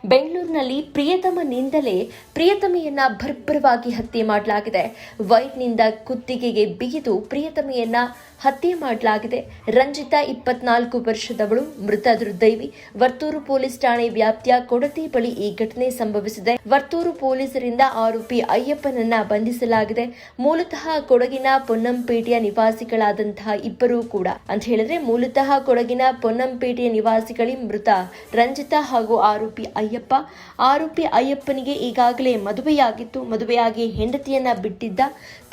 ಬೆಂಗಳೂರಿನಲ್ಲಿ ಪ್ರಿಯತಮನಿಂದಲೇ ಪ್ರಿಯತಮೆಯನ್ನ ಬರ್ಬರವಾಗಿ ಹತ್ಯೆ ಮಾಡಲಾಗಿದೆ. ವೈಟ್ನಿಂದ ಕುತ್ತಿಗೆಗೆ ಬಿಗಿದು ಪ್ರಿಯತಮೆಯನ್ನ ಹತ್ಯೆ ಮಾಡಲಾಗಿದೆ. ರಂಜಿತಾ 24 ವರ್ಷದವಳು, ಮೃತ ದುರ್ದೈವಿ. ವರ್ತೂರು ಪೊಲೀಸ್ ಠಾಣೆ ವ್ಯಾಪ್ತಿಯ ಕೊಡತಿ ಬಳಿ ಈ ಘಟನೆ ಸಂಭವಿಸಿದೆ. ವರ್ತೂರು ಪೊಲೀಸರಿಂದ ಆರೋಪಿ ಅಯ್ಯಪ್ಪನನ್ನ ಬಂಧಿಸಲಾಗಿದೆ. ಮೂಲತಃ ಕೊಡಗಿನ ಪೊನ್ನಂಪೇಟೆಯ ನಿವಾಸಿಗಳಾದಂತಹ ಇಬ್ಬರು ಕೂಡ ಅಂತ ಹೇಳಿದ್ರೆ ಮೂಲತಃ ಕೊಡಗಿನ ಪೊನ್ನಂಪೇಟೆಯ ನಿವಾಸಿಗಳೇ ಮೃತ ರಂಜಿತಾ ಹಾಗೂ ಆರೋಪಿ ಅಯ್ಯಪ್ಪ. ಆರೋಪಿ ಅಯ್ಯಪ್ಪನಿಗೆ ಈಗಾಗಲೇ ಮದುವೆಯಾಗಿತ್ತು. ಮದುವೆಯಾಗಿ ಹೆಂಡತಿಯನ್ನ ಬಿಟ್ಟಿದ್ದ.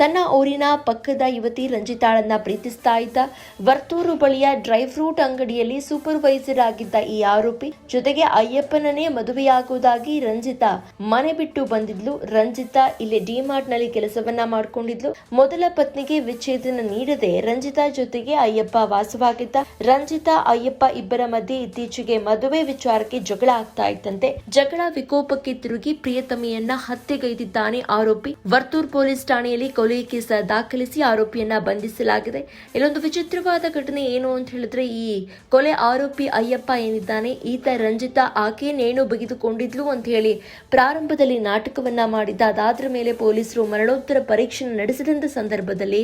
ತನ್ನ ಊರಿನ ಪಕ್ಕದ ಯುವತಿ ರಂಜಿತಾಳನ್ನ ಪ್ರೀತಿಸ್ತಾ ಇದ್ದ. ವರ್ತೂರು ಬಳಿಯ ಡ್ರೈ ಫ್ರೂಟ್ ಅಂಗಡಿಯಲ್ಲಿ ಸೂಪರ್ವೈಸರ್ ಆಗಿದ್ದ ಈ ಆರೋಪಿ ಜೊತೆಗೆ ಅಯ್ಯಪ್ಪನನ್ನೇ ಮದುವೆಯಾಗುವುದಾಗಿ ರಂಜಿತಾ ಮನೆ ಬಿಟ್ಟು ಬಂದಿದ್ಲು. ರಂಜಿತಾ ಇಲ್ಲಿ ಡಿಮಾರ್ಟ್ ನಲ್ಲಿ ಕೆಲಸವನ್ನ ಮಾಡ್ಕೊಂಡಿದ್ಲು. ಮೊದಲ ಪತ್ನಿಗೆ ವಿಚ್ಛೇದನ ನೀಡದೆ ರಂಜಿತಾ ಜೊತೆಗೆ ಅಯ್ಯಪ್ಪ ವಾಸವಾಗಿದ್ದ. ರಂಜಿತಾ ಅಯ್ಯಪ್ಪ ಇಬ್ಬರ ಮಧ್ಯೆ ಇತ್ತೀಚೆಗೆ ಮದುವೆ ವಿಚಾರಕ್ಕೆ ಜಗಳ ಆಗ್ತಾ ಇತ್ತಂತೆ. ಜಗಳ ವಿಕೋಪಕ್ಕೆ ತಿರುಗಿ ಪ್ರಿಯತಮೆಯನ್ನ ಹತ್ಯೆಗೈದಿದ್ದಾನೆ ಆರೋಪಿ. ವರ್ತೂರ್ ಪೊಲೀಸ್ ಠಾಣೆಯಲ್ಲಿ ಕೊಲೆ ಕೇಸ್ ದಾಖಲಿಸಿ ಆರೋಪಿಯನ್ನ ಬಂಧಿಸಲಾಗಿದೆ. ಇಲ್ಲೊಂದು ವಿಚಿತ್ರವಾದ ಘಟನೆ ಏನು ಅಂತ ಹೇಳಿದ್ರೆ, ಈ ಕೊಲೆ ಆರೋಪಿ ಅಯ್ಯಪ್ಪ ಏನಿದ್ದಾನೆ ಈತ ರಂಜಿತಾ ಆಕೆ ನೇಣು ಬಗೆದುಕೊಂಡಿದ್ಲು ಅಂತ ಹೇಳಿ ಪ್ರಾರಂಭದಲ್ಲಿ ನಾಟಕವನ್ನ ಮಾಡಿದ್ದ. ಅದಾದ್ರ ಮೇಲೆ ಪೊಲೀಸರು ಮರಣೋತ್ತರ ಪರೀಕ್ಷೆ ನಡೆಸಿದಂತ ಸಂದರ್ಭದಲ್ಲಿ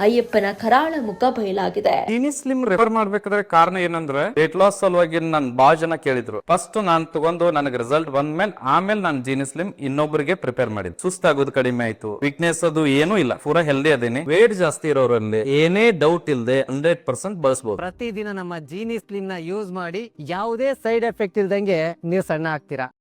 ಅಯ್ಯಪ್ಪನ ಕರಾಳ ಮುಖ ಬಯಲಾಗಿದೆ. ಸ್ಲಿಮ್ ರೆಫರ್ ಮಾಡ್ಬೇಕಾದ್ರೆ ಕಾರಣ ಏನಂದ್ರೆ ವೇಟ್ ಲಾಸ್ ಸಲುವಾಗಿ ನನ್ ಬಾಳ ಜನ ಕೇಳಿದ್ರು. ಫಸ್ಟ್ ನಾನ್ ತಗೊಂಡು ನನಗೆ ರಿಸಲ್ಟ್ ಬಂದ್ಮೇಲೆ ಆಮೇಲೆ ನಾನು ಜೀನಿ ಸ್ಲಿಮ್ ಇನ್ನೊಬ್ಬರಿಗೆ ಪ್ರಿಪೇರ್ ಮಾಡಿದ್. ಸುಸ್ತಾಗೋದು ಕಡಿಮೆ ಆಯ್ತು, ವೀಕ್ನೆಸ್ ಅದು ಏನೂ ಇಲ್ಲ, ಪೂರಾ ಹೆಲ್ದಿ ಅದೇನೆ. ವೇಟ್ ಜಾಸ್ತಿ ಇರೋರಲ್ಲಿ ಏನೇ ಡೌಟ್ ಇಲ್ಲದೆ 100% ಬಳಸಬಹುದು. ಪ್ರತಿದಿನ ನಮ್ಮ ಜೀನಿ ಸ್ಲಿಮ್ ನ ಯೂಸ್ ಮಾಡಿ ಯಾವುದೇ ಸೈಡ್ ಎಫೆಕ್ಟ್ ಇಲ್ದಂಗೆ ನೀವು ಸಣ್ಣ ಆಗ್ತೀರಾ.